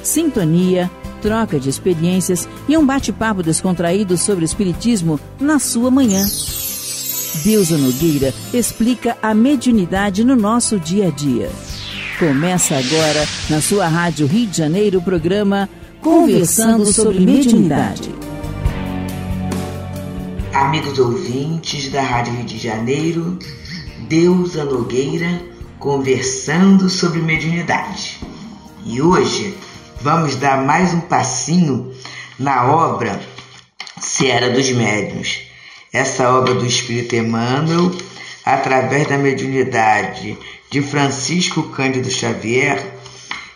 sintonia, troca de experiências e um bate-papo descontraído sobre o espiritismo na sua manhã. Deusa Nogueira explica a mediunidade no nosso dia a dia. Começa agora, na sua Rádio Rio de Janeiro, o programa Conversando sobre Mediunidade. Amigos ouvintes da Rádio Rio de Janeiro, Deusa Nogueira conversando sobre mediunidade. E hoje vamos dar mais um passinho na obra Seara dos Médiuns. Essa obra do Espírito Emmanuel, através da mediunidade de Francisco Cândido Xavier,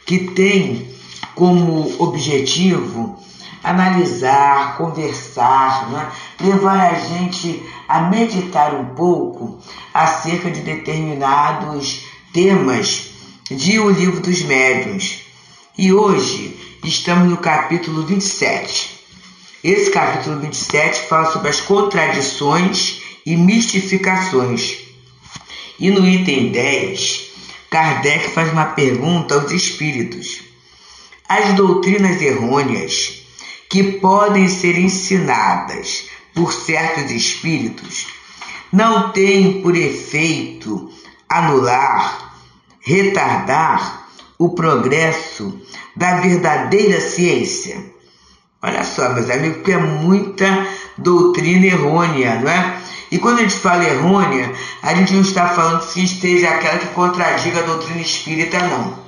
que tem como objetivo analisar, conversar, né? Levar a gente a meditar um pouco acerca de determinados temas de O Livro dos Médiuns. E hoje estamos no capítulo 27. Esse capítulo 27 fala sobre as contradições e mistificações. E no item 10, Kardec faz uma pergunta aos espíritos. As doutrinas errôneas que podem ser ensinadas por certos espíritos não têm por efeito anular, retardar o progresso da verdadeira ciência. Olha só, meus amigos, porque é muita doutrina errônea, não é? E quando a gente fala errônea, a gente não está falando que esteja aquela que contradiga a doutrina espírita, não.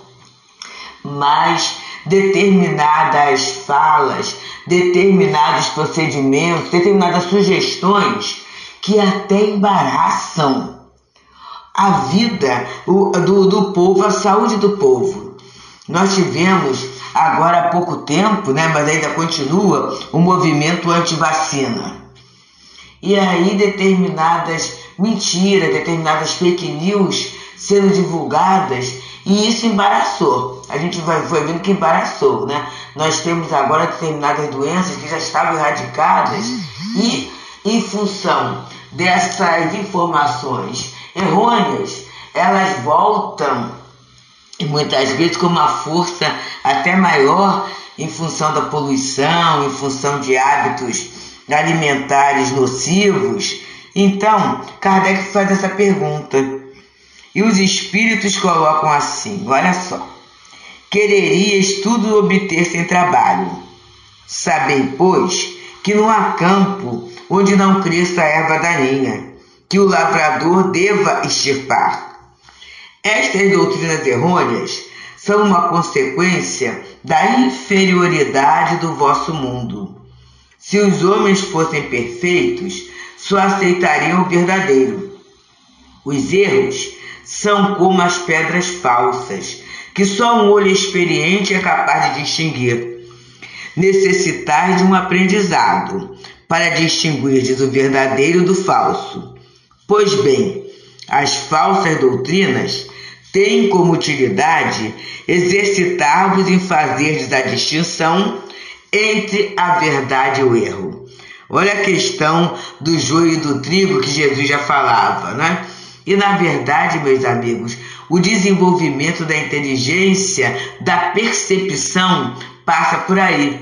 Mas determinadas falas, determinados procedimentos, determinadas sugestões que até embaraçam a vida do povo, a saúde do povo. Nós tivemos agora há pouco tempo, né, mas ainda continua, o movimento anti-vacina. E aí determinadas mentiras, determinadas fake news sendo divulgadas, e isso embaraçou. A gente foi vendo que embaraçou, né? Nós temos agora determinadas doenças que já estavam erradicadas e, em função dessas informações errôneas, elas voltam, e muitas vezes com uma força até maior, em função da poluição, em função de hábitos alimentares nocivos. Então, Kardec faz essa pergunta. E os espíritos colocam assim, olha só. Quererias tudo obter sem trabalho. Sabei, pois, que não há campo onde não cresça a erva daninha, que o lavrador deva extirpar. Estas doutrinas errôneas são uma consequência da inferioridade do vosso mundo. Se os homens fossem perfeitos, só aceitariam o verdadeiro. Os erros são como as pedras falsas, que só um olho experiente é capaz de distinguir. Necessitais de um aprendizado para distinguir o verdadeiro do falso. Pois bem, as falsas doutrinas têm como utilidade exercitar-vos em fazerdes a distinção entre a verdade e o erro. Olha a questão do joio e do trigo que Jesus já falava, né? E na verdade, meus amigos, o desenvolvimento da inteligência, da percepção, passa por aí.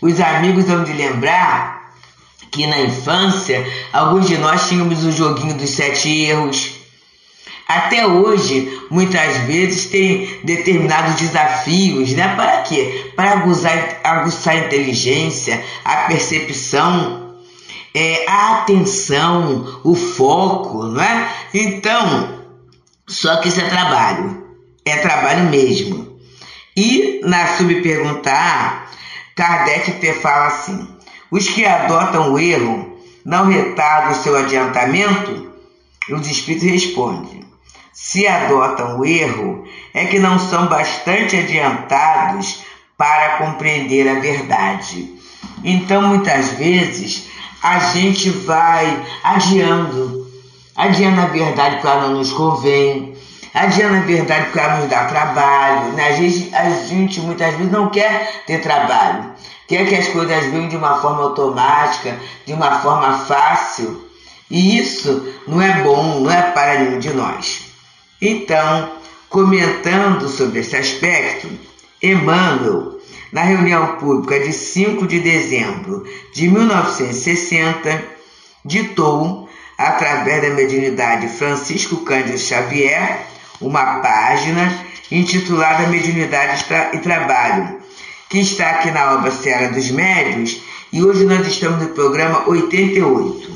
Os amigos vão de lembrar que na infância, alguns de nós tínhamos o joguinho dos 7 erros. Até hoje, muitas vezes, tem determinados desafios, né? Para quê? Para aguçar a inteligência, a percepção, a atenção, o foco, não é? Então, só que isso é trabalho mesmo. E na subpergunta A, Kardec fala assim: os que adotam o erro não retardam o seu adiantamento? Os espíritos respondem: se adotam o erro, é que não são bastante adiantados para compreender a verdade. Então, muitas vezes, a gente vai adiando a verdade porque ela não nos convém, adiando a verdade porque ela nos dá trabalho, né? A gente muitas vezes não quer ter trabalho, quer que as coisas venham de uma forma automática, de uma forma fácil, e isso não é bom, não é para nenhum de nós. Então, comentando sobre esse aspecto, Emmanuel na reunião pública de 5 de dezembro de 1960, ditou, através da mediunidade Francisco Cândido Xavier, uma página intitulada Mediunidade e Trabalho, que está aqui na obra Seara dos Médiuns, e hoje nós estamos no programa 88.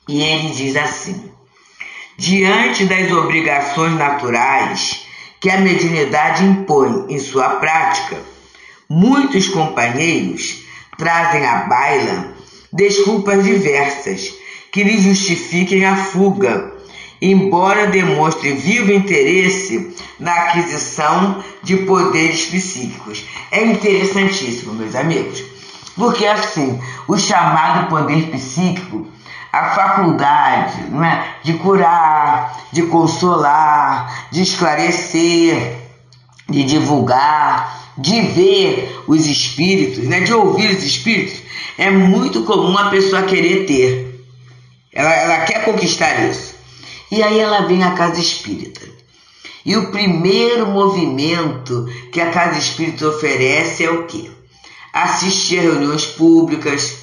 E ele diz assim: diante das obrigações naturais que a mediunidade impõe em sua prática, muitos companheiros trazem à baila desculpas diversas que lhe justifiquem a fuga, embora demonstre vivo interesse na aquisição de poderes psíquicos. É interessantíssimo, meus amigos, porque assim, o chamado poder psíquico, a faculdade, não é, de curar, de consolar, de esclarecer, de divulgar, de ver os espíritos, né, de ouvir os espíritos, é muito comum a pessoa querer ter. Ela quer conquistar isso. E aí ela vem à casa espírita. E o primeiro movimento que a casa espírita oferece é o quê? Assistir a reuniões públicas.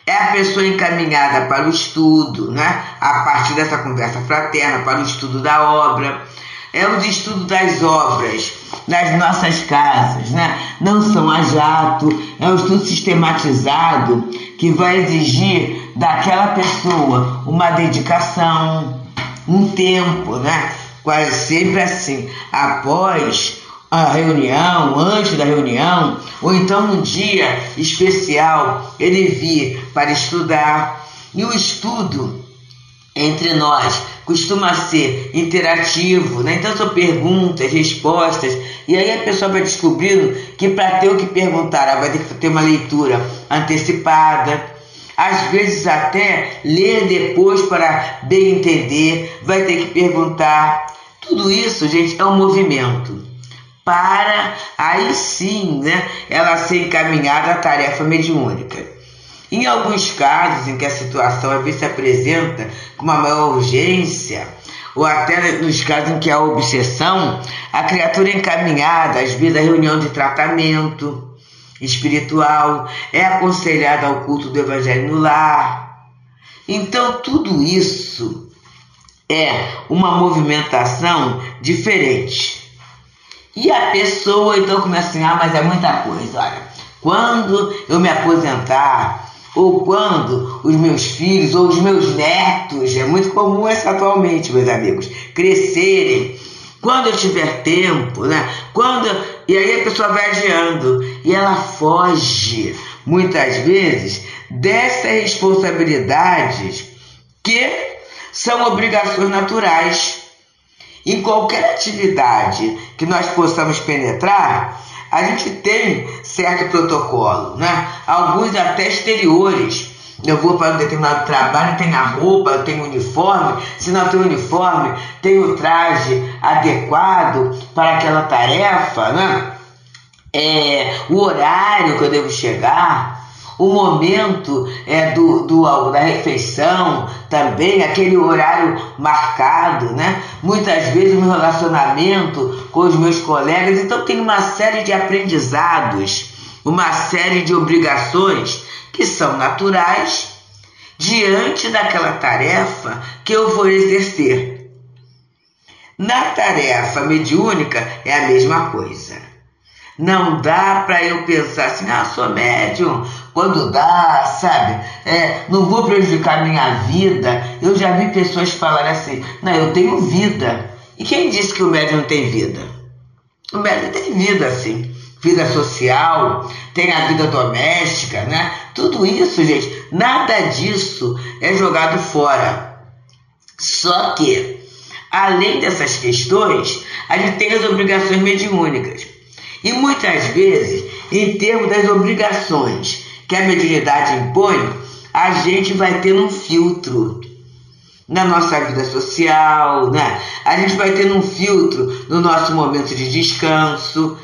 É a pessoa encaminhada para o estudo, né? A partir dessa conversa fraterna, para o estudo da obra. É o estudo das obras nas nossas casas, né? Não são a jato, é um estudo sistematizado que vai exigir daquela pessoa uma dedicação, um tempo, né? Quase sempre assim, após a reunião, antes da reunião, ou então num dia especial, ele vir para estudar. E o estudo entre nós costuma ser interativo, né? Então são perguntas, respostas, e aí a pessoa vai descobrindo que para ter o que perguntar, ela vai ter que ter uma leitura antecipada, às vezes até ler depois para bem entender, vai ter que perguntar. Tudo isso, gente, é um movimento para aí sim, né, ela ser encaminhada à tarefa mediúnica. Em alguns casos em que a situação às vezes se apresenta com uma maior urgência, ou até nos casos em que há obsessão, a criatura é encaminhada às vezes à reunião de tratamento espiritual, é aconselhada ao culto do Evangelho no lar. Então tudo isso é uma movimentação diferente. E a pessoa então começa assim, mas é muita coisa, olha, quando eu me aposentar, ou quando os meus filhos ou os meus netos, é muito comum isso atualmente, meus amigos, crescerem, quando eu tiver tempo, né? E aí a pessoa vai adiando e ela foge, muitas vezes, dessas responsabilidades que são obrigações naturais. Em qualquer atividade que nós possamos penetrar, a gente tem certo protocolo, né? Alguns até exteriores. Eu vou para um determinado trabalho, tem a roupa, tem o uniforme. Se não tem o uniforme, tem o traje adequado para aquela tarefa, né? O horário que eu devo chegar, o momento da refeição também, aquele horário marcado, né? Muitas vezes no relacionamento com os meus colegas. Então tem uma série de aprendizados, uma série de obrigações que são naturais diante daquela tarefa que eu vou exercer. Na tarefa mediúnica é a mesma coisa. Não dá para eu pensar assim, sou médium, quando dá, sabe? Não vou prejudicar minha vida. Eu já vi pessoas falarem assim, não, eu tenho vida. E quem disse que o médium não tem vida? O médium tem vida, sim. Vida social, tem a vida doméstica, né? Tudo isso, gente, nada disso é jogado fora. Só que, além dessas questões, a gente tem as obrigações mediúnicas. E muitas vezes, em termos das obrigações que a mediunidade impõe, a gente vai ter um filtro na nossa vida social, né? A gente vai ter um filtro no nosso momento de descanso,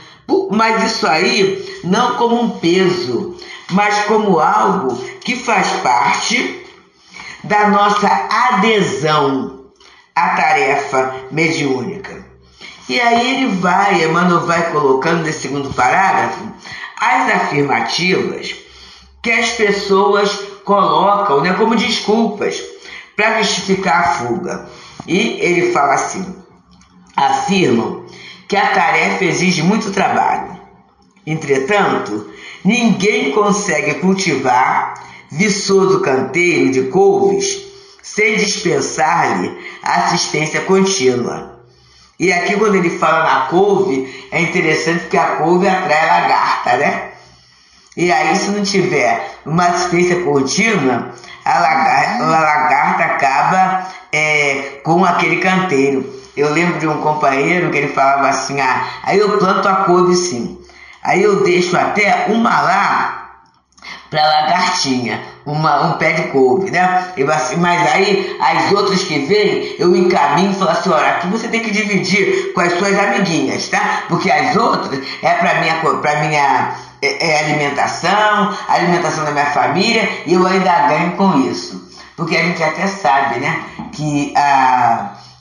mas isso aí não como um peso, mas como algo que faz parte da nossa adesão à tarefa mediúnica. E aí Emmanuel vai colocando nesse segundo parágrafo as afirmativas que as pessoas colocam, né, como desculpas para justificar a fuga. E ele fala assim: afirmam que a tarefa exige muito trabalho. Entretanto, ninguém consegue cultivar viçoso canteiro de couves sem dispensar-lhe assistência contínua. E aqui, quando ele fala na couve, é interessante porque a couve atrai a lagarta, né? E aí, se não tiver uma assistência contínua, a lagarta acaba com aquele canteiro. Eu lembro de um companheiro que ele falava assim: aí eu planto a couve sim, aí eu deixo até uma lá para lagartinha, um pé de couve, né? Mas aí as outras que vêm, eu encaminho e falo assim: olha, aqui você tem que dividir com as suas amiguinhas, tá? Porque as outras é para minha alimentação, a alimentação da minha família, e eu ainda ganho com isso. Porque a gente até sabe, né, que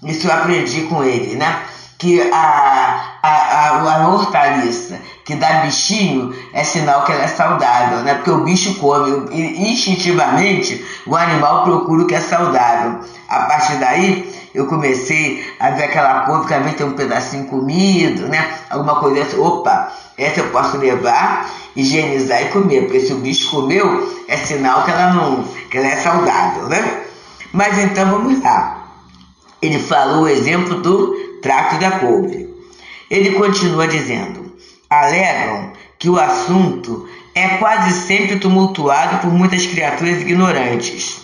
isso eu aprendi com ele, né? Que a hortaliça que dá bichinho é sinal que ela é saudável, né? Porque o bicho come, instintivamente o animal procura o que é saudável. A partir daí eu comecei a ver aquela couve que às vezes tem um pedacinho comido, né? Alguma coisa assim, opa, essa eu posso levar, higienizar e comer, porque se o bicho comeu é sinal que ela é saudável, né? Mas então vamos lá. Ele falou o exemplo do trato da couve. Ele continua dizendo: alegam que o assunto é quase sempre tumultuado por muitas criaturas ignorantes,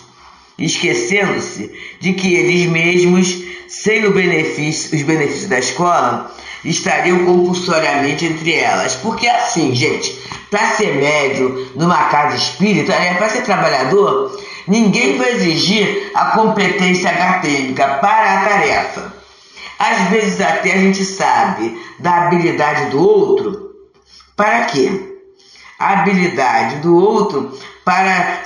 esquecendo-se de que eles mesmos, sem os benefícios da escola, estariam compulsoriamente entre elas. Porque assim, gente, para ser médium numa casa espírita, para ser trabalhador, ninguém vai exigir a competência acadêmica para a tarefa. Às vezes até a gente sabe da habilidade do outro. Para quê? A habilidade do outro para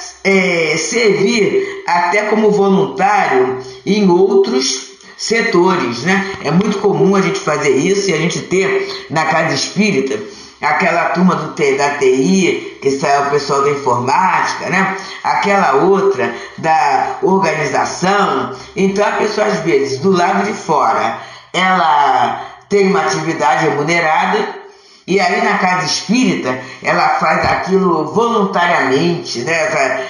servir até como voluntário em outros setores, né? É muito comum a gente fazer isso e a gente ter na casa espírita aquela turma da TI, que sai o pessoal da informática, né? Aquela outra da organização. Então a pessoa, às vezes, do lado de fora, ela tem uma atividade remunerada, e aí na casa espírita ela faz aquilo voluntariamente, né?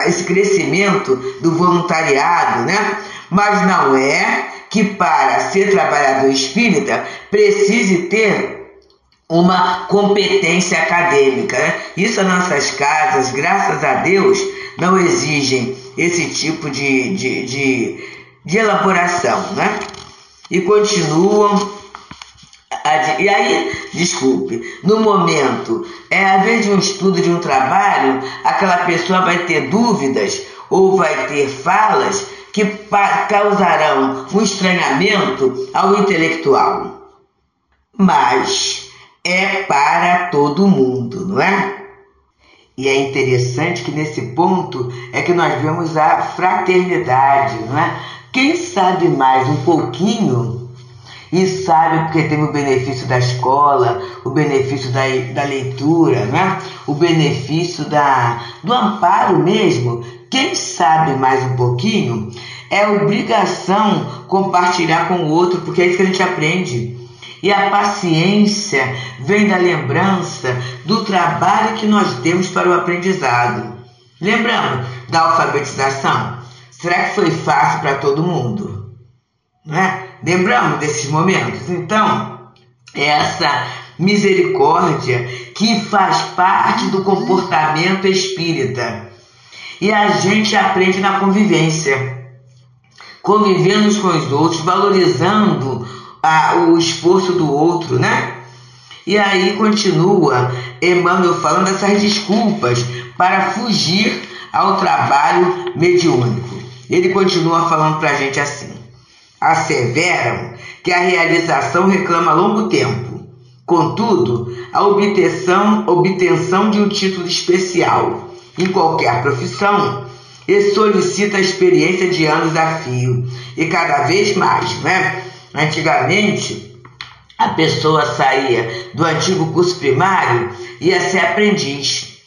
Esse crescimento do voluntariado, né? Mas não é que para ser trabalhador espírita precise ter uma competência acadêmica, né? Isso as nossas casas, graças a Deus, não exigem esse tipo de elaboração, né? E continuam. E aí, desculpe, no momento, às vezes de um estudo, de um trabalho, aquela pessoa vai ter dúvidas ou vai ter falas que causarão um estranhamento ao intelectual. Mas é para todo mundo, não é? E é interessante que nesse ponto é que nós vemos a fraternidade, não é? Quem sabe mais um pouquinho e sabe porque teve o benefício da escola, o benefício da leitura, né? O benefício do amparo mesmo. Quem sabe mais um pouquinho é obrigação compartilhar com o outro, porque é isso que a gente aprende. E a paciência vem da lembrança do trabalho que nós temos para o aprendizado. Lembrando da alfabetização? Será que foi fácil para todo mundo? Né? Lembramos desses momentos? Então, essa misericórdia que faz parte do comportamento espírita. E a gente aprende na convivência, convivendo uns com os outros, valorizando o esforço do outro, né? E aí continua Emmanuel falando dessas desculpas para fugir ao trabalho mediúnico. Ele continua falando para a gente assim: asseveram que a realização reclama longo tempo. Contudo, a obtenção de um título especial em qualquer profissão solicita a experiência de anos a fio, e cada vez mais, né? Antigamente, a pessoa saía do antigo curso primário e ia ser aprendiz.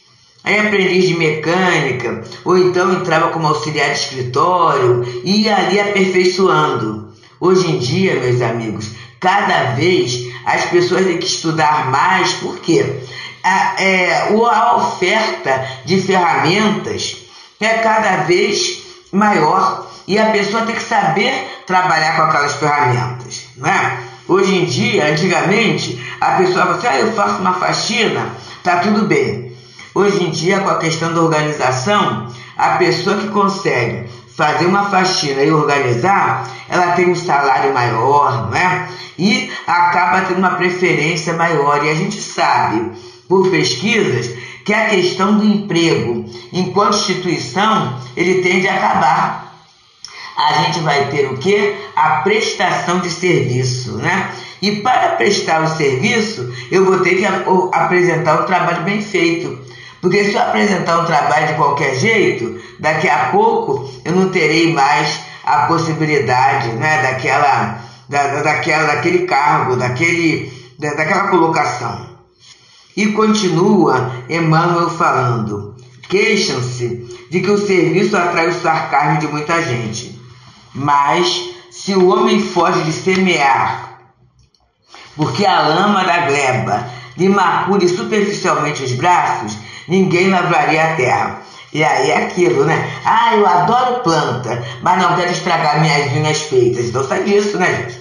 Aí aprendiz de mecânica, ou então entrava como auxiliar de escritório e ia ali aperfeiçoando. Hoje em dia, meus amigos, cada vez as pessoas têm que estudar mais, porque a oferta de ferramentas é cada vez maior e a pessoa tem que saber trabalhar com aquelas ferramentas, não é? Hoje em dia, antigamente, a pessoa fala assim, eu faço uma faxina, tá tudo bem. Hoje em dia, com a questão da organização, a pessoa que consegue fazer uma faxina e organizar, ela tem um salário maior, não é? E acaba tendo uma preferência maior. E a gente sabe, por pesquisas, que a questão do emprego, enquanto instituição, ele tende a acabar. A gente vai ter o quê? A prestação de serviço, né? E para prestar o serviço, eu vou ter que apresentar um trabalho bem feito. Porque se eu apresentar um trabalho de qualquer jeito, daqui a pouco eu não terei mais a possibilidade, né, daquele cargo, daquela colocação. E continua Emmanuel falando, queixam-se de que o serviço atrai o sarcasmo de muita gente. Mas se o homem foge de semear, porque a lama da gleba lhe macule superficialmente os braços, ninguém lavraria a terra. E aí é aquilo, né? Eu adoro planta, mas não quero estragar minhas unhas feitas. Então sai disso, né, gente?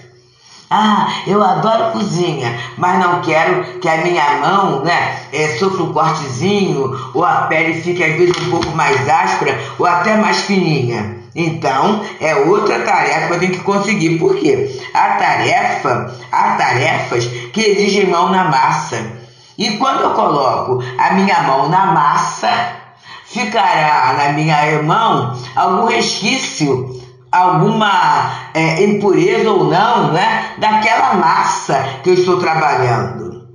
Eu adoro cozinha, mas não quero que a minha mão, né, sofra um cortezinho, ou a pele fique às vezes um pouco mais áspera, ou até mais fininha. Então, é outra tarefa que eu tenho que conseguir. Por quê? Há tarefas que exigem mão na massa. E quando eu coloco a minha mão na massa, ficará na minha mão algum resquício, alguma impureza ou não, né, daquela massa que eu estou trabalhando.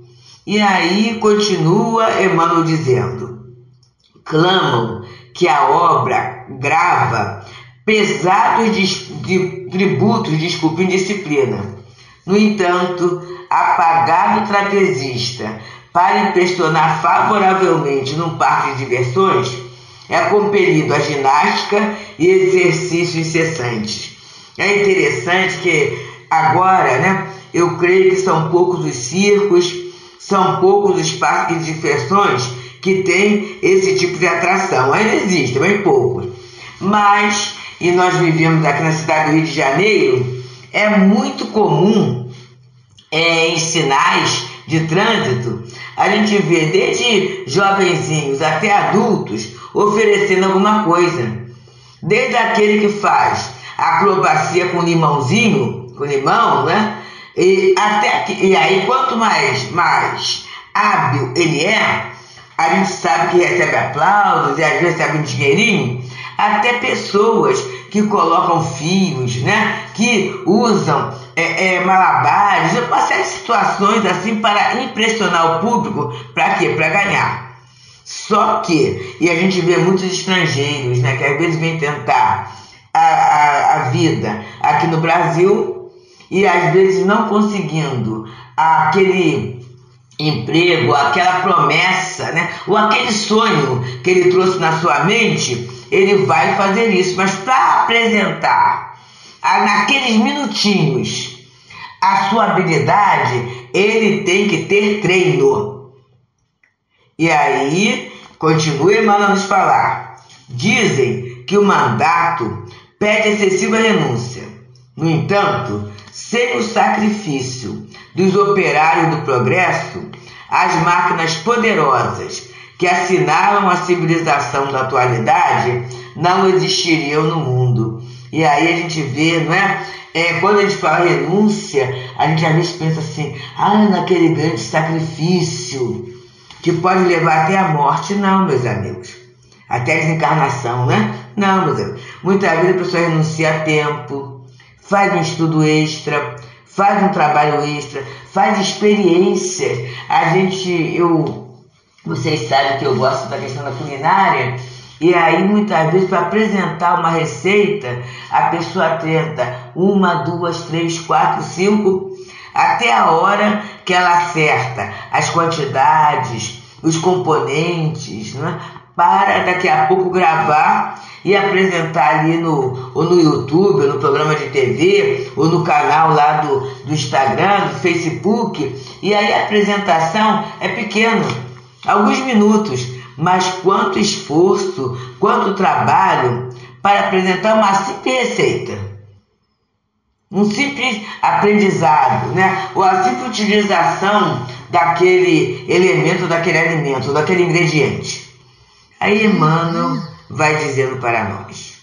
E aí continua Emmanuel dizendo, clamam que a obra grava pesados de tributos de indisciplina. No entanto, apagado trapezista, para impressionar favoravelmente num parque de diversões, é compelido a ginástica e exercícios incessantes. É interessante que agora, né, eu creio que são poucos os circos, são poucos os parques de diversões que têm esse tipo de atração. Ainda existem, bem poucos. Mas, e nós vivemos aqui na cidade do Rio de Janeiro, é muito comum em sinais de trânsito, a gente vê desde jovenzinhos até adultos oferecendo alguma coisa. Desde aquele que faz acrobacia com limãozinho, com limão, né? E aí quanto mais hábil ele é, a gente sabe que recebe aplausos e às vezes recebe um dinheirinho, até pessoas que colocam fios, né? Que usam malabares, uma série de situações assim para impressionar o público. Para quê? Para ganhar. Só que, e a gente vê muitos estrangeiros, né, que às vezes vêm tentar a vida aqui no Brasil e às vezes não conseguindo aquele emprego, aquela promessa, né, ou aquele sonho que ele trouxe na sua mente, ele vai fazer isso. Mas para apresentar naqueles minutinhos a sua habilidade, ele tem que ter treino. E aí, continua Emmanuel a nos falar. Dizem que o mandato pede excessiva renúncia. No entanto, sem o sacrifício dos operários do progresso, as máquinas poderosas que assinalam a civilização da atualidade não existiriam no mundo. E aí a gente vê, não é? Quando a gente fala renúncia, a gente às vezes pensa assim, naquele grande sacrifício que pode levar até a morte. Não, meus amigos. Até a desencarnação, né? Não, meus amigos. Muitas vezes a pessoa renuncia a tempo, faz um estudo extra, faz um trabalho extra, faz experiências. Vocês sabem que eu gosto da questão da culinária, e aí muitas vezes para apresentar uma receita, a pessoa tenta 1, 2, 3, 4, 5, até a hora que ela acerta as quantidades, os componentes, né? Para daqui a pouco gravar e apresentar ali ou no YouTube, ou no programa de TV, ou no canal lá do Instagram, do Facebook. E aí a apresentação é pequena, alguns minutos, mas quanto esforço, quanto trabalho para apresentar uma simples receita, um simples aprendizado, né? Ou a simples utilização daquele elemento, daquele alimento, daquele ingrediente. Aí Emmanuel vai dizendo para nós,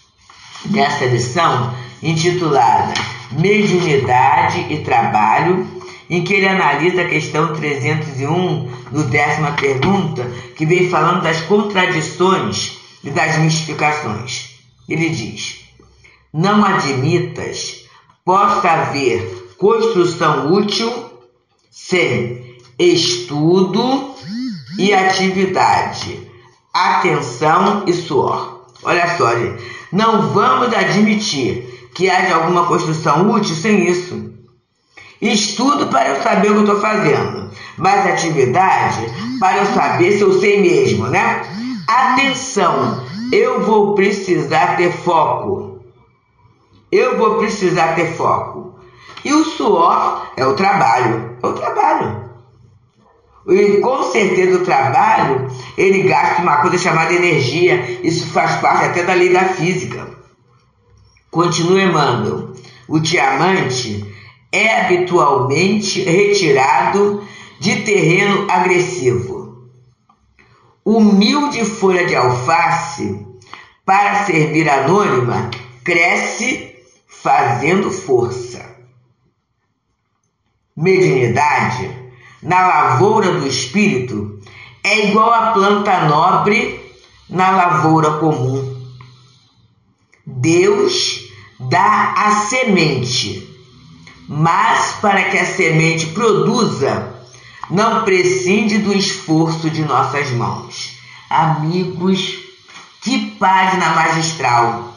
nessa lição intitulada Mediunidade e Trabalho, em que ele analisa a questão 301, no 10ª pergunta, que vem falando das contradições e das mistificações. Ele diz: não admitas possa haver construção útil sem estudo e atividade, atenção e suor. Olha só, gente, não vamos admitir que haja alguma construção útil sem isso. Estudo para eu saber o que eu estou fazendo, mas atividade para eu saber se eu sei mesmo, né? Atenção, eu vou precisar ter foco. Eu vou precisar ter foco. E o suor é o trabalho. É o trabalho. E com certeza o trabalho, ele gasta uma coisa chamada energia. Isso faz parte até da lei da física. Continua Emmanuel. O diamante é habitualmente retirado de terreno agressivo. Humilde folha de alface, para servir anônima, cresce fazendo força. Mediunidade, na lavoura do espírito, é igual à planta nobre na lavoura comum. Deus dá a semente, mas para que a semente produza, não prescinde do esforço de nossas mãos. Amigos, que página magistral!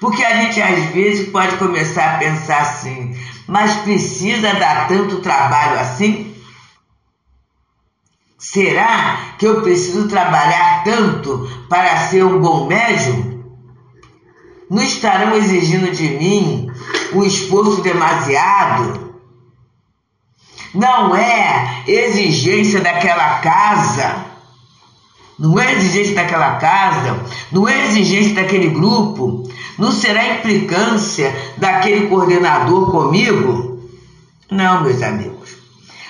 Porque a gente às vezes pode começar a pensar assim, mas precisa dar tanto trabalho assim? Será que eu preciso trabalhar tanto para ser um bom médium? Não estarão exigindo de mim um esforço demasiado? Não é exigência daquela casa, não é exigência daquela casa, não é exigência daquele grupo, não será implicância daquele coordenador comigo? Não, meus amigos,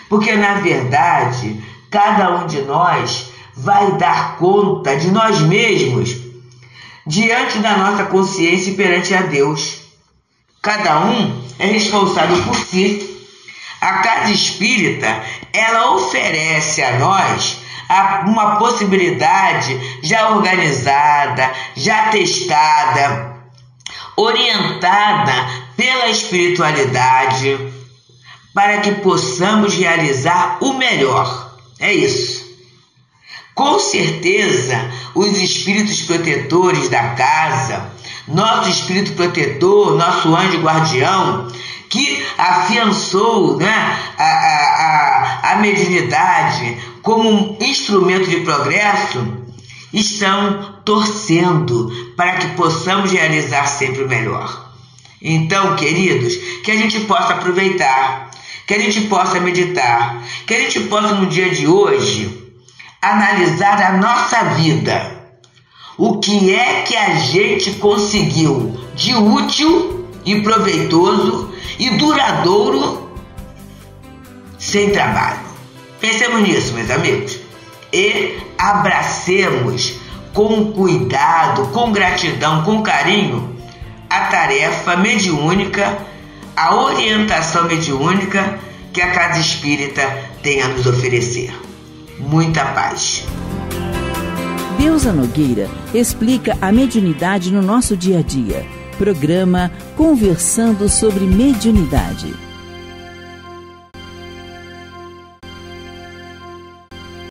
porque na verdade cada um de nós vai dar conta de nós mesmos diante da nossa consciência e perante a Deus. Cada um é responsável por si. A casa espírita, ela oferece a nós uma possibilidade já organizada, já testada, orientada pela espiritualidade, para que possamos realizar o melhor. É isso. Com certeza, os espíritos protetores da casa, nosso espírito protetor, nosso anjo guardião, que afiançou, né, a mediunidade como um instrumento de progresso, estão torcendo para que possamos realizar sempre o melhor. Então, queridos, que a gente possa aproveitar, que a gente possa meditar, que a gente possa no dia de hoje analisar a nossa vida. O que é que a gente conseguiu de útil e proveitoso e duradouro sem trabalho? Pensemos nisso, meus amigos, e abracemos com cuidado, com gratidão, com carinho a tarefa mediúnica, a orientação mediúnica que a Casa Espírita tem a nos oferecer. Muita paz. Deusa Nogueira explica a mediunidade no nosso dia a dia. Programa Conversando sobre Mediunidade.